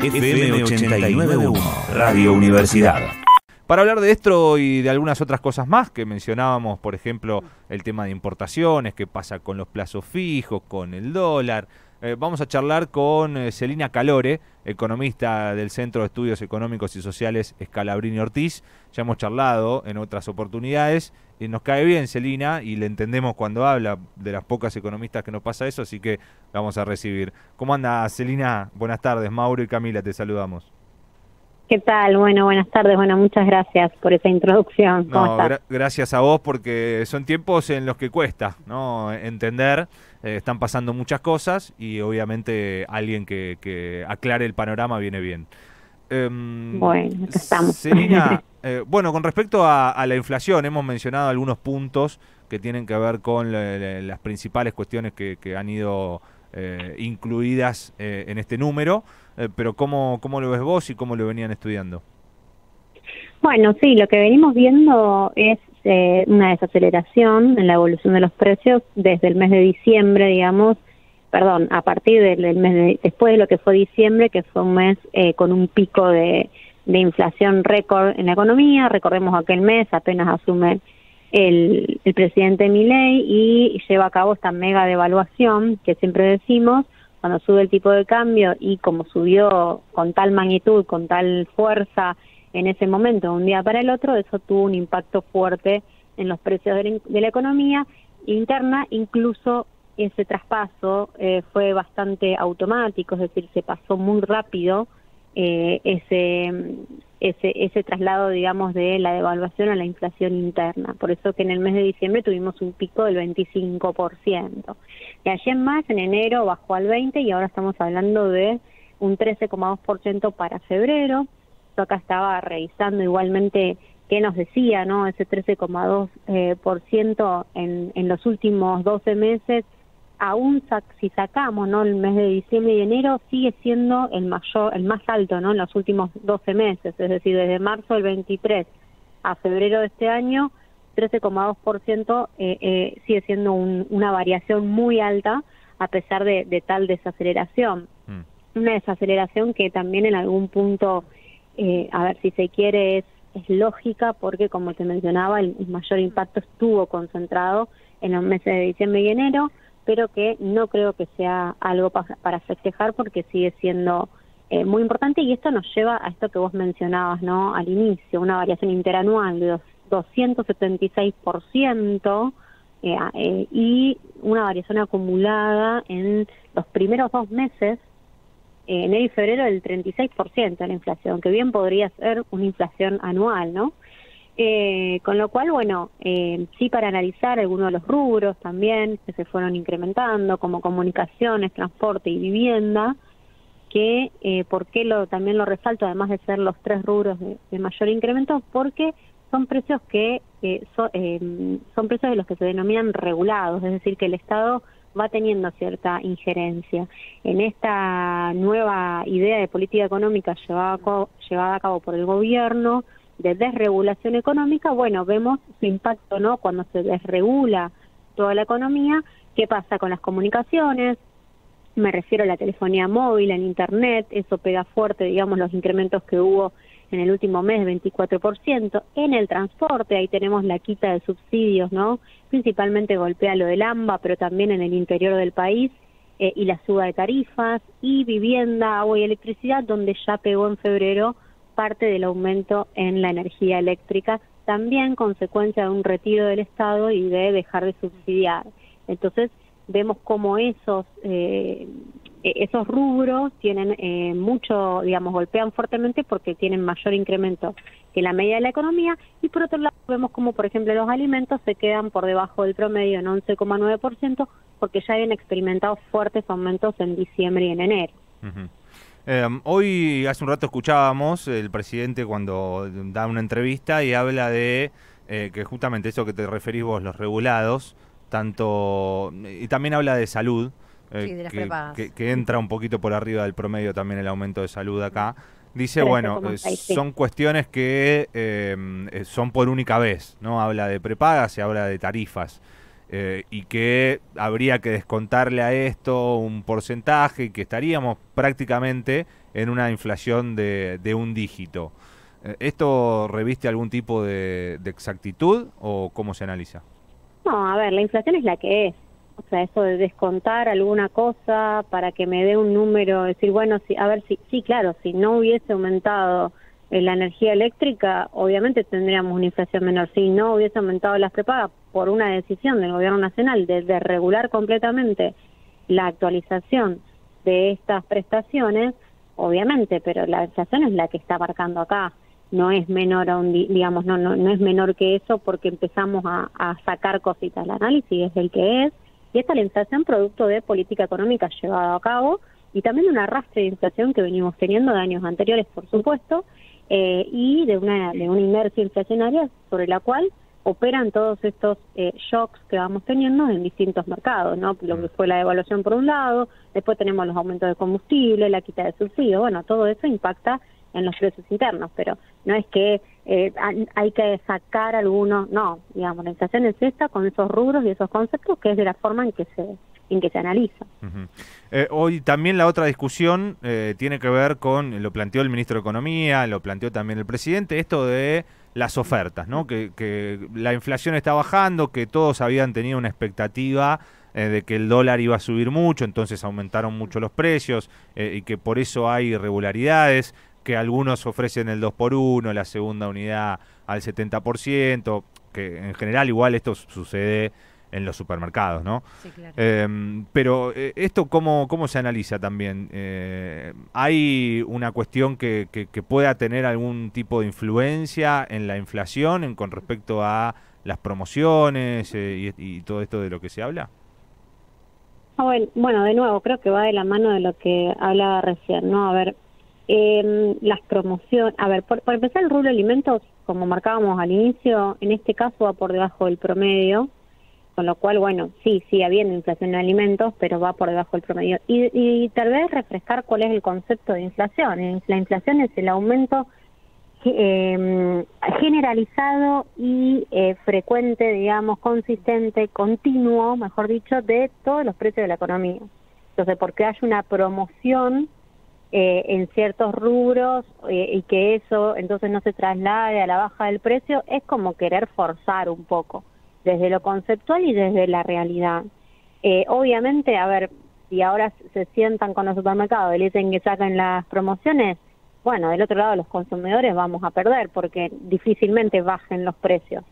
FM 89.1, Radio Universidad. Para hablar de esto y de algunas otras cosas más que mencionábamos, por ejemplo, el tema de importaciones, qué pasa con los plazos fijos, con el dólar, vamos a charlar con Celina Calore, economista del Centro de Estudios Económicos y Sociales Scalabrini Ortiz. Ya hemos charlado en otras oportunidades y nos cae bien Celina y le entendemos cuando habla, de las pocas economistas que nos pasa eso, así que vamos a recibir. ¿Cómo anda Celina? Buenas tardes, Mauro y Camila, te saludamos. ¿Qué tal? Bueno, buenas tardes. Bueno, muchas gracias por esa introducción. ¿Cómo estás? Gracias a vos porque son tiempos en los que cuesta, ¿no? Entender, están pasando muchas cosas y obviamente alguien que aclare el panorama viene bien. Bueno, acá estamos. Celina, bueno, con respecto a la inflación, hemos mencionado algunos puntos que tienen que ver con las principales cuestiones que han ido incluidas en este número, pero ¿cómo lo ves vos y cómo lo venían estudiando? Bueno, sí, lo que venimos viendo es una desaceleración en la evolución de los precios desde el mes de diciembre, digamos, a partir del mes después de lo que fue diciembre, que fue un mes con un pico de inflación récord en la economía. Recordemos aquel mes, apenas asume el presidente Milei y lleva a cabo esta mega devaluación que siempre decimos, cuando sube el tipo de cambio y como subió con tal magnitud, con tal fuerza en ese momento, de un día para el otro, eso tuvo un impacto fuerte en los precios de la economía interna. Incluso ese traspaso fue bastante automático, es decir, se pasó muy rápido ese traslado, digamos, de la devaluación a la inflación interna. Por eso que en el mes de diciembre tuvimos un pico del 25%. Y allí en más, en enero bajó al 20% y ahora estamos hablando de un 13,2% para febrero. Yo acá estaba revisando igualmente qué nos decía, ¿no? Ese 13,2% en los últimos 12 meses, aún si sacamos, ¿no?, el mes de diciembre y enero, sigue siendo el más alto, ¿no?, en los últimos 12 meses, es decir, desde marzo del 23 a febrero de este año, 13,2% sigue siendo una variación muy alta a pesar de tal desaceleración. Una desaceleración que también en algún punto, a ver si se quiere, es lógica, porque como te mencionaba, el mayor impacto estuvo concentrado en los meses de diciembre y enero, pero que no creo que sea algo para festejar porque sigue siendo muy importante. Y esto nos lleva a esto que vos mencionabas, ¿no?, al inicio, una variación interanual de 276% y una variación acumulada en los primeros 2 meses, enero y febrero, del 36% de la inflación, que bien podría ser una inflación anual, ¿no? Con lo cual, bueno, sí, para analizar algunos de los rubros también que se fueron incrementando, como comunicaciones, transporte y vivienda, que ¿por qué también lo resalto, además de ser los 3 rubros de mayor incremento? Porque son precios que son precios de los que se denominan regulados, es decir, que el Estado va teniendo cierta injerencia. En esta nueva idea de política económica llevada a cabo por el gobierno, de desregulación económica, bueno, vemos su impacto, ¿no?, cuando se desregula toda la economía. ¿Qué pasa con las comunicaciones? Me refiero a la telefonía móvil, al internet, eso pega fuerte, digamos, los incrementos que hubo en el último mes, 24%. En el transporte, ahí tenemos la quita de subsidios, ¿no? Principalmente golpea lo del AMBA, pero también en el interior del país, y la suba de tarifas. Y vivienda, agua y electricidad, donde ya pegó en febrero parte del aumento en la energía eléctrica, también consecuencia de un retiro del Estado y de dejar de subsidiar. Entonces vemos cómo esos rubros tienen mucho, digamos, golpean fuertemente porque tienen mayor incremento que la media de la economía. Y por otro lado vemos como, por ejemplo, los alimentos se quedan por debajo del promedio en 11,9%, porque ya habían experimentado fuertes aumentos en diciembre y en enero. Hoy, hace un rato escuchábamos el presidente cuando da una entrevista y habla de que justamente eso que te referís vos, los regulados, y también habla de salud, sí, de las prepagas, que entra un poquito por arriba del promedio también el aumento de salud acá. Dice, bueno, son cuestiones que son por única vez, ¿no? Habla de prepagas y habla de tarifas. y que habría que descontarle a esto un porcentaje y que estaríamos prácticamente en una inflación de un dígito. ¿Esto reviste algún tipo de exactitud o cómo se analiza? No, a ver, la inflación es la que es. O sea, eso de descontar alguna cosa para que me dé un número, decir, bueno, sí, a ver, sí, claro, si no hubiese aumentado la energía eléctrica, obviamente tendríamos una inflación menor. Si no hubiese aumentado las prepagas por una decisión del gobierno nacional de regular completamente la actualización de estas prestaciones, obviamente, pero la inflación es la que está marcando acá. No es menor a digamos, no es menor que eso porque empezamos a sacar cositas. El análisis es el que es, y esta es la inflación producto de política económica llevada a cabo y también un arrastre de inflación que venimos teniendo de años anteriores, por supuesto, y de una inercia inflacionaria sobre la cual operan todos estos shocks que vamos teniendo en distintos mercados, ¿no? Lo que fue la devaluación por un lado, después tenemos los aumentos de combustible, la quita de subsidios, bueno, todo eso impacta en los precios internos, pero no es que hay que sacar algunos, no, digamos, la inflación es esta con esos rubros y esos conceptos, que es de la forma en que se analiza. Hoy también la otra discusión tiene que ver con, lo planteó el ministro de Economía, lo planteó también el presidente, esto de las ofertas, ¿no? Que la inflación está bajando, que todos habían tenido una expectativa de que el dólar iba a subir mucho, entonces aumentaron mucho los precios y que por eso hay irregularidades, que algunos ofrecen el 2x1, la segunda unidad al 70%, que en general igual esto sucede en los supermercados, ¿no? Sí, claro. Pero esto ¿cómo se analiza también? ¿Hay una cuestión que pueda tener algún tipo de influencia en la inflación con respecto a las promociones y todo esto de lo que se habla? Bueno, de nuevo, creo que va de la mano de lo que hablaba recién, ¿no? A ver, las promociones, a ver, por empezar el rubro de alimentos, como marcábamos al inicio, en este caso va por debajo del promedio, con lo cual, bueno, sí, habiendo inflación en alimentos, pero va por debajo del promedio. Y tal vez refrescar cuál es el concepto de inflación. La inflación es el aumento generalizado y frecuente, digamos, consistente, continuo, mejor dicho, de todos los precios de la economía. Entonces, porque hay una promoción en ciertos rubros y que eso entonces no se traslade a la baja del precio, es como querer forzar un poco, desde lo conceptual y desde la realidad. Obviamente, a ver, si ahora se sientan con los supermercados y le dicen que saquen las promociones, bueno, del otro lado los consumidores vamos a perder porque difícilmente bajen los precios,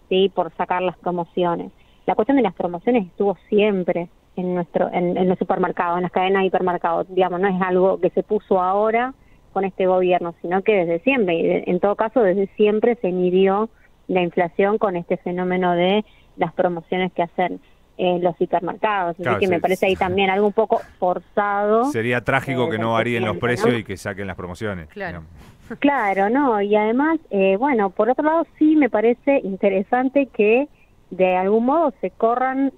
¿sí? Por sacar las promociones. La cuestión de las promociones estuvo siempre en los supermercados, en las cadenas de hipermercados, digamos, no es algo que se puso ahora con este gobierno, sino que desde siempre, y en todo caso desde siempre se midió la inflación con este fenómeno de las promociones que hacen los hipermercados, claro, así que me parece ahí también algo un poco forzado. Sería trágico que no varíen los precios, ¿no? Y que saquen las promociones. Claro. Claro, no, y además, bueno, por otro lado sí me parece interesante que de algún modo se corran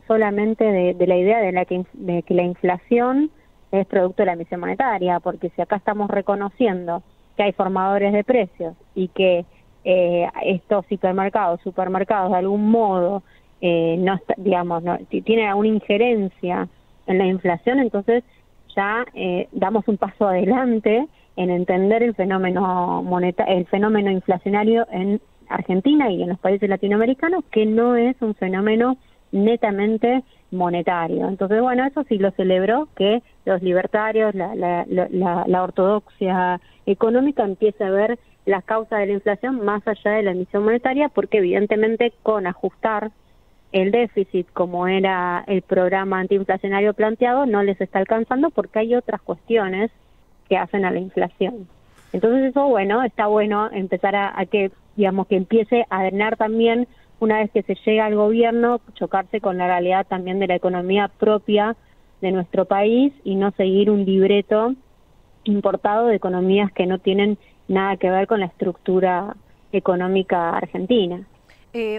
solamente de la idea de que la inflación es producto de la emisión monetaria, porque si acá estamos reconociendo que hay formadores de precios y que estos supermercados de algún modo tienen alguna injerencia en la inflación, entonces ya damos un paso adelante en entender el fenómeno inflacionario en Argentina y en los países latinoamericanos, que no es un fenómeno netamente monetario. Entonces, bueno, eso sí lo celebró, que los libertarios, la ortodoxia económica empiece a ver las causas de la inflación más allá de la emisión monetaria, porque evidentemente con ajustar el déficit como era el programa antiinflacionario planteado no les está alcanzando porque hay otras cuestiones que hacen a la inflación. Entonces eso, bueno, está bueno empezar a que, digamos, que empiece a drenar también, una vez que se llega al gobierno, chocarse con la realidad también de la economía propia de nuestro país y no seguir un libreto importado de economías que no tienen nada que ver con la estructura económica argentina.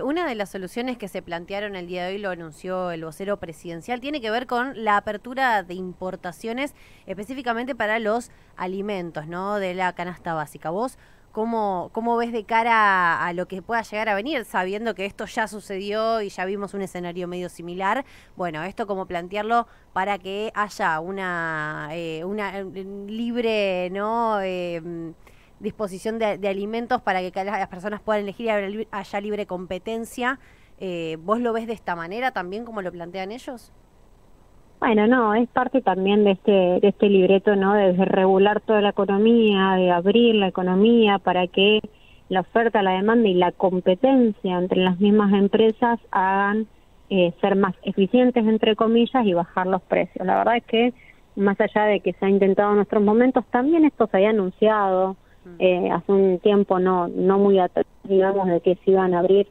Una de las soluciones que se plantearon el día de hoy, lo anunció el vocero presidencial, tiene que ver con la apertura de importaciones específicamente para los alimentos, ¿no? De la canasta básica. ¿Vos ¿Cómo ves de cara a lo que pueda llegar a venir, sabiendo que esto ya sucedió y ya vimos un escenario medio similar? Bueno, esto como plantearlo para que haya una libre, ¿no? Disposición de alimentos para que las personas puedan elegir y haya libre competencia. ¿Vos lo ves de esta manera también como lo plantean ellos? Bueno, no, es parte también de este libreto, ¿no? De regular toda la economía, de abrir la economía para que la oferta, la demanda y la competencia entre las mismas empresas hagan ser más eficientes, entre comillas, y bajar los precios. La verdad es que, más allá de que se ha intentado en nuestros momentos, también esto se había anunciado hace un tiempo no muy atrás, digamos, de que se iban a abrir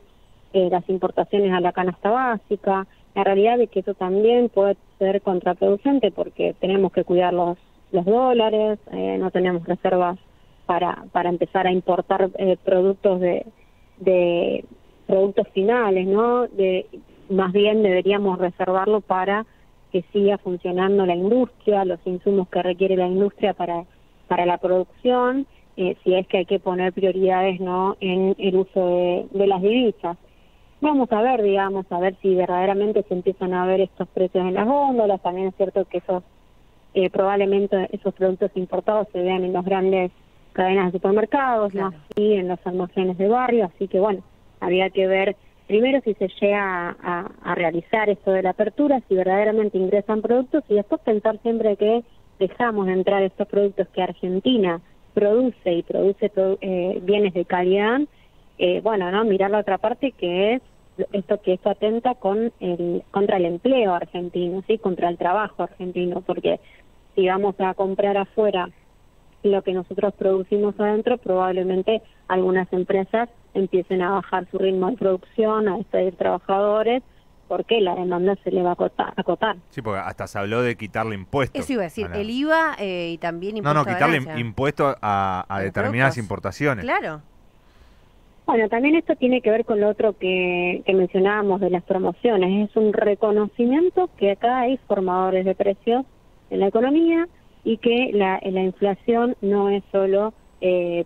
las importaciones a la canasta básica. La realidad es que eso también puede ser contraproducente porque tenemos que cuidar los dólares, no tenemos reservas para empezar a importar productos de productos finales, ¿no? Más bien deberíamos reservarlo para que siga funcionando la industria, los insumos que requiere la industria para la producción, si es que hay que poner prioridades, ¿no?, en el uso de las divisas. Vamos a ver, digamos, a ver si verdaderamente se empiezan a ver estos precios en las góndolas. También es cierto que probablemente esos productos importados se vean en las grandes cadenas de supermercados, claro, no así en los almacenes de barrio. Así que bueno, habría que ver primero si se llega a realizar esto de la apertura, si verdaderamente ingresan productos, y después pensar siempre que dejamos de entrar estos productos que Argentina produce y produce bienes de calidad. Bueno, no, mirar la otra parte, que es esto atenta contra el empleo argentino, sí, contra el trabajo argentino, porque si vamos a comprar afuera lo que nosotros producimos adentro, probablemente algunas empresas empiecen a bajar su ritmo de producción, a despedir trabajadores, porque la demanda se le va a acotar. Sí, porque hasta se habló de quitarle impuestos. Eso iba a decir, el IVA y también impuestos. No, quitarle impuestos a determinadas productos, importaciones. Claro. Bueno, también esto tiene que ver con lo otro que mencionábamos de las promociones. Es un reconocimiento que acá hay formadores de precios en la economía y que la inflación no es solo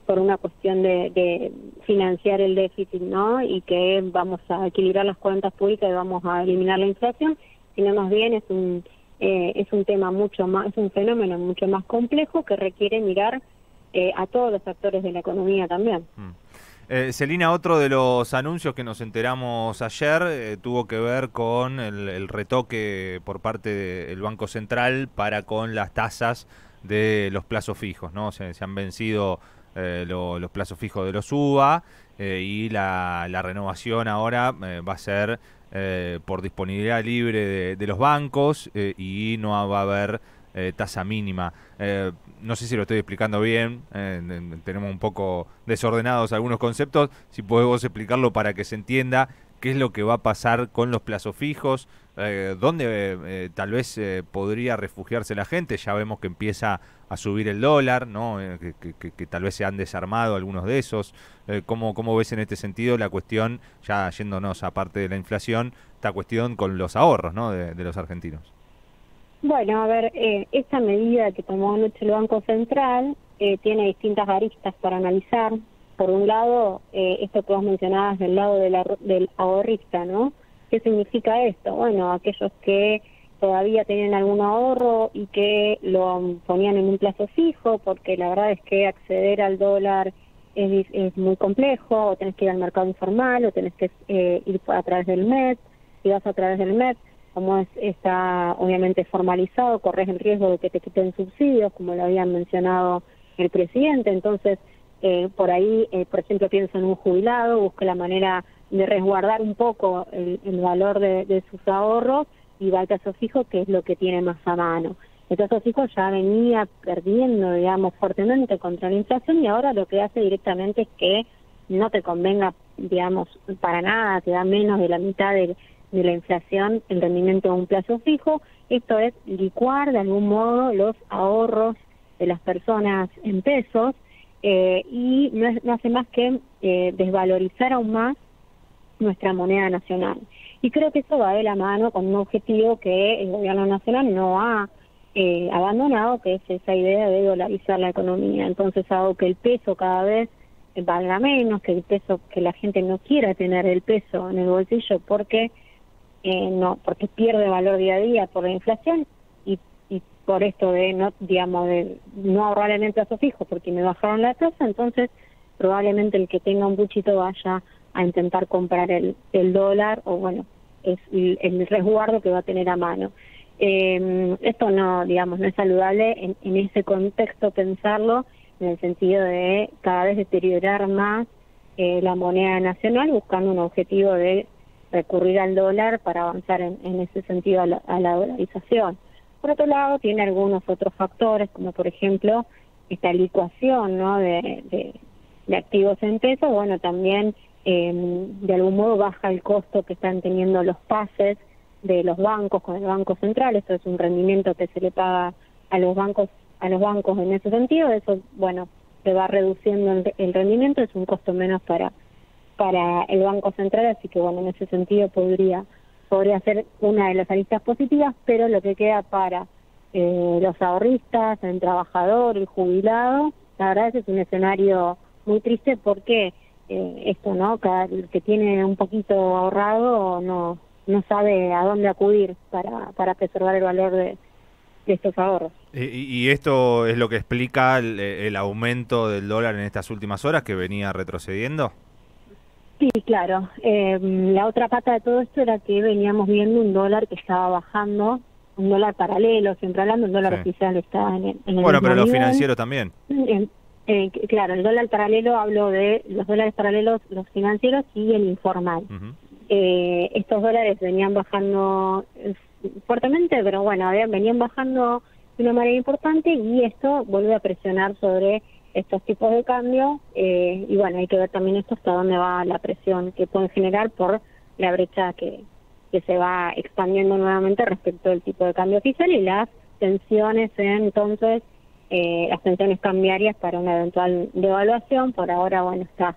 por una cuestión de financiar el déficit, ¿no? Y que vamos a equilibrar las cuentas públicas y vamos a eliminar la inflación, sino más bien es un tema mucho más, es un fenómeno mucho más complejo que requiere mirar a todos los actores de la economía también. Celina, otro de los anuncios que nos enteramos ayer tuvo que ver con el retoque por parte del Banco Central para con las tasas de los plazos fijos, ¿no? Se han vencido los plazos fijos de los UVA y la renovación ahora va a ser por disponibilidad libre de los bancos y no va a haber tasa mínima. No sé si lo estoy explicando bien, tenemos un poco desordenados algunos conceptos. Si podés vos explicarlo para que se entienda qué es lo que va a pasar con los plazos fijos, dónde tal vez podría refugiarse la gente. Ya vemos que empieza a subir el dólar, ¿no? Que tal vez se han desarmado algunos de esos. ¿Cómo ves en este sentido la cuestión, ya yéndonos aparte de la inflación, esta cuestión con los ahorros, ¿no?, de los argentinos? Bueno, a ver, esta medida que tomó anoche el Banco Central tiene distintas aristas para analizar. Por un lado, esto que vos mencionabas del lado del ahorrista, ¿no? ¿Qué significa esto? Bueno, aquellos que todavía tienen algún ahorro y que lo ponían en un plazo fijo, porque la verdad es que acceder al dólar es muy complejo, o tenés que ir al mercado informal, o tenés que ir a través del MED. Si vas a través del MED, como está obviamente formalizado, corres el riesgo de que te quiten subsidios, como lo habían mencionado el presidente. Entonces, por ahí, por ejemplo, pienso en un jubilado, busca la manera de resguardar un poco el valor de sus ahorros y va al plazo fijo, que es lo que tiene más a mano. El plazo fijo ya venía perdiendo, digamos, fuertemente contra la inflación, y ahora lo que hace directamente es que no te convenga, digamos, para nada, te da menos de la mitad de la inflación el rendimiento de un plazo fijo. Esto es licuar de algún modo los ahorros de las personas en pesos, y no hace más que desvalorizar aún más nuestra moneda nacional. Y creo que eso va de la mano con un objetivo que el gobierno nacional no ha abandonado, que es esa idea de dolarizar la economía. Entonces, hago que el peso cada vez valga menos, que el peso, que la gente no quiera tener el peso en el bolsillo porque porque pierde valor día a día por la inflación y por esto de no, digamos, de no ahorrar en el plazo fijo porque me bajaron la tasa. Entonces probablemente el que tenga un buchito vaya a intentar comprar el dólar, o bueno, es el resguardo que va a tener a mano. Esto no, digamos, no es saludable en ese contexto pensarlo, en el sentido de cada vez deteriorar más la moneda nacional, buscando un objetivo de recurrir al dólar para avanzar en ese sentido a la dolarización. Por otro lado, tiene algunos otros factores, como por ejemplo esta licuación, ¿no?, de activos en pesos. Bueno, también de algún modo baja el costo que están teniendo los pases de los bancos con el Banco Central. Esto es un rendimiento que se le paga a los bancos en ese sentido. Eso, bueno, se va reduciendo el rendimiento, es un costo menos para el Banco Central, así que bueno, en ese sentido podría ser una de las aristas positivas, pero lo que queda para los ahorristas, el trabajador, el jubilado, la verdad es un escenario muy triste porque esto, ¿no?, el que tiene un poquito ahorrado no sabe a dónde acudir para preservar el valor de estos ahorros. ¿Y esto es lo que explica el aumento del dólar en estas últimas horas, que venía retrocediendo? Sí, claro. La otra pata de todo esto era que veníamos viendo un dólar que estaba bajando, un dólar paralelo, siempre hablando, un dólar oficial está en el bueno, pero nivel. lo financiero también. Claro, el dólar paralelo, hablo de los dólares paralelos, los financieros y el informal. Uh-huh. Estos dólares venían bajando fuertemente, pero bueno, venían bajando de una manera importante, y esto vuelve a presionar sobre estos tipos de cambio, y bueno, hay que ver también esto hasta dónde va la presión que pueden generar por la brecha que se va expandiendo nuevamente respecto del tipo de cambio oficial y las tensiones entonces las tensiones cambiarias para una eventual devaluación. Por ahora, bueno, está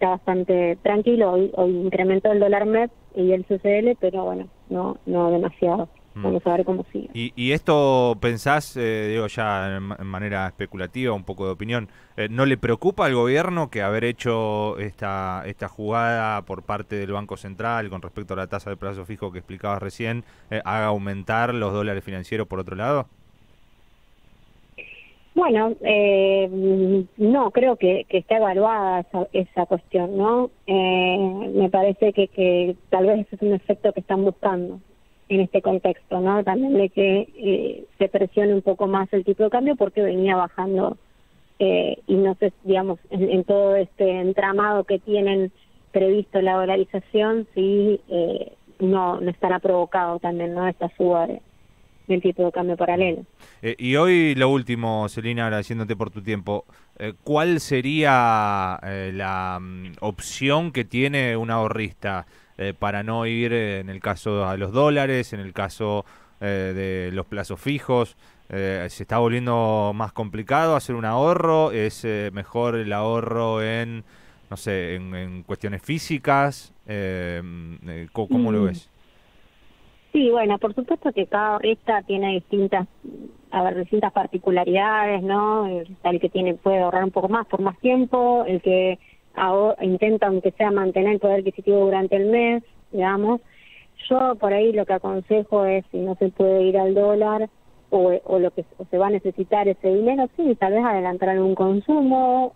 bastante tranquilo. Hoy incrementó el dólar MEP y el CCL, pero bueno, no demasiado. Vamos a ver cómo sigue. ¿Y esto pensás, digo ya en manera especulativa, un poco de opinión, no le preocupa al gobierno que haber hecho esta jugada por parte del Banco Central con respecto a la tasa de plazo fijo que explicabas recién, haga aumentar los dólares financieros por otro lado? Bueno, no, creo que está evaluada esa cuestión, ¿no? Me parece que tal vez ese es un efecto que están buscando en este contexto, ¿no? También de que se presione un poco más el tipo de cambio porque venía bajando, y no sé, digamos, en todo este entramado que tienen previsto la dolarización, si no estará provocado también, ¿no?, esta suba del tipo de cambio paralelo. Y hoy lo último, Celina, agradeciéndote por tu tiempo, ¿cuál sería la opción que tiene un ahorrista para no ir, en el caso a los dólares, en el caso de los plazos fijos? ¿Se está volviendo más complicado hacer un ahorro? ¿Es mejor el ahorro en, no sé, en cuestiones físicas? ¿Cómo lo ves? Sí, bueno, por supuesto que cada ahorrista tiene distintas particularidades, ¿no? El que puede ahorrar un poco más por más tiempo, el que intenta, aunque sea, mantener el poder adquisitivo durante el mes, digamos. Yo por ahí lo que aconsejo es, si no se puede ir al dólar o se va a necesitar ese dinero, sí, tal vez adelantar algún consumo,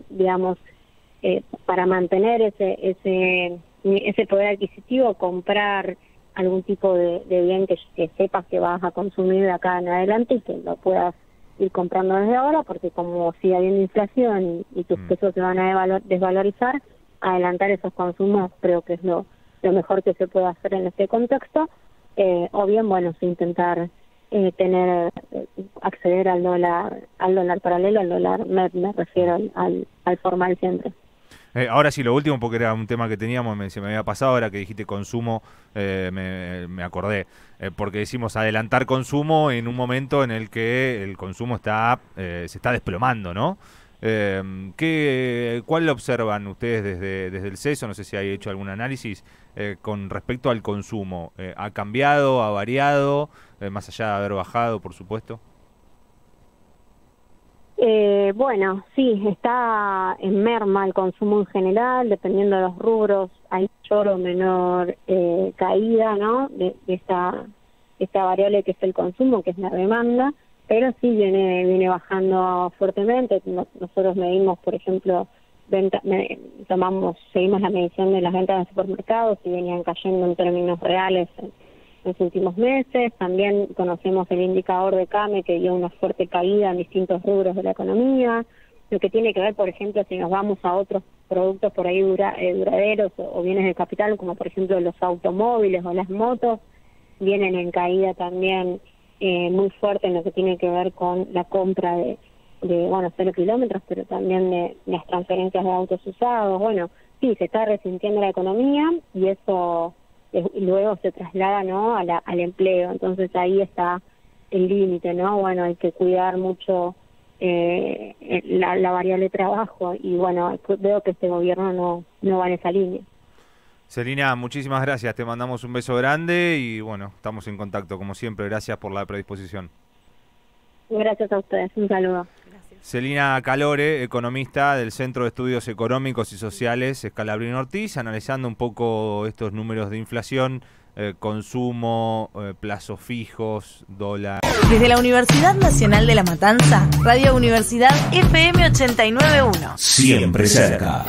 digamos, para mantener ese poder adquisitivo, comprar algún tipo de bien que sepas que vas a consumir de acá en adelante y que lo puedas ir comprando desde ahora, porque como sigue habiendo inflación y tus pesos se van a desvalorizar, adelantar esos consumos creo que es lo mejor que se puede hacer en este contexto, o bien, bueno, sí, intentar acceder al dólar paralelo, al dólar me refiero al formal siempre. Ahora sí, lo último, porque era un tema que teníamos, se me había pasado, ahora que dijiste consumo, me acordé, porque decimos adelantar consumo en un momento en el que el consumo se está desplomando, ¿no? ¿Cuál observan ustedes desde el CESO? No sé si hay hecho algún análisis con respecto al consumo. ¿Ha cambiado, ha variado, más allá de haber bajado, por supuesto? Bueno, sí, está en merma el consumo en general, dependiendo de los rubros, hay mayor o menor caída, ¿no? De esta variable que es el consumo, que es la demanda, pero sí viene bajando fuertemente. Nosotros medimos, por ejemplo, seguimos la medición de las ventas de supermercados y venían cayendo en términos reales en los últimos meses. También conocemos el indicador de CAME, que dio una fuerte caída en distintos rubros de la economía, lo que tiene que ver, por ejemplo, si nos vamos a otros productos por ahí duraderos o bienes de capital, como por ejemplo los automóviles o las motos, vienen en caída también muy fuerte en lo que tiene que ver con la compra de 0 kilómetros, pero también de las transferencias de autos usados. Bueno, sí, se está resintiendo la economía y eso luego se traslada, ¿no?, al empleo. Entonces ahí está el límite, ¿no? Bueno, hay que cuidar mucho la variable de trabajo y bueno, veo que este gobierno no va en esa línea. Celina, muchísimas gracias, te mandamos un beso grande y bueno, estamos en contacto como siempre, gracias por la predisposición. Gracias a ustedes, un saludo. Celina Calore, economista del Centro de Estudios Económicos y Sociales Scalabrini Ortiz, analizando un poco estos números de inflación, consumo, plazos fijos, dólar. Desde la Universidad Nacional de La Matanza, Radio Universidad FM 89.1. Siempre cerca.